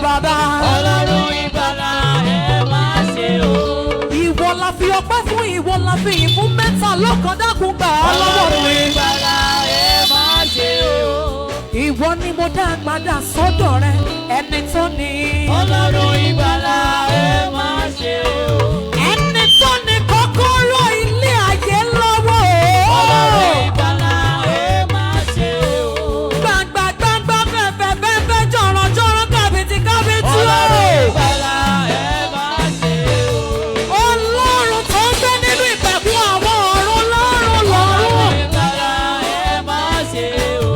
bàbá. Ọlọ́run ìgbàlà ẹ máa ṣe o. Ìwọ la fi ọpẹ́ fún, ìwọ la fi yìn fún, mẹ́ta lọ́kan dákun gbà á lọ́wọ́ Ọlọ́run mi. ìgbàlà ẹ máa ṣe o. Ìwọ ni mo dá padà sọ́dọ̀ rẹ, ẹni tó ní. Ọlọ́run ìgbàlà ẹ máa ṣe o. Ẹni tó ní kọ́kọ́rọ́ ilé ayé lọ́wọ́. Ọlọ́run ìgbàlà ẹ máa ṣe o. Gbàngbà gbàngbà bẹ̀bẹ̀ bẹ̀bẹ̀ jọ̀rọ̀ jọ̀rọ̀ kábìtì kábìtì. Ọlọ́run ìgbàlà ẹ máa ṣe o. Ọlọ́run tó ń gbé nínú ìpẹ̀kun àwọn ọ̀run lọ́run lọ́run. Ọlọ́run ìgbàlà ẹ máa ṣe o.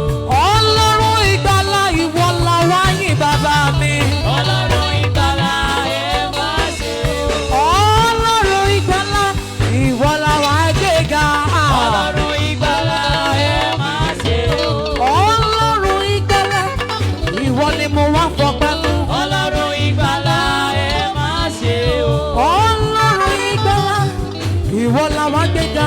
Ọlọ́run ìgbàlà ìwọ la wá yìn bàbá mi. Ọlọ́run ìgbàlà ẹ máa ṣe o. Ọlọ́run ìgbàlà ìwọ la wá gbéga. Ọlọ́run ìgbàlà ẹ máa ṣe o. Ọlọ́run ìgbàlà ìwọ ni mo wá fọpẹ́ fún. Ọlọ́run ìgbàlà ẹ máa ṣe o. Ọlọ́run ìgbàlà ìwọ la wá gbéga.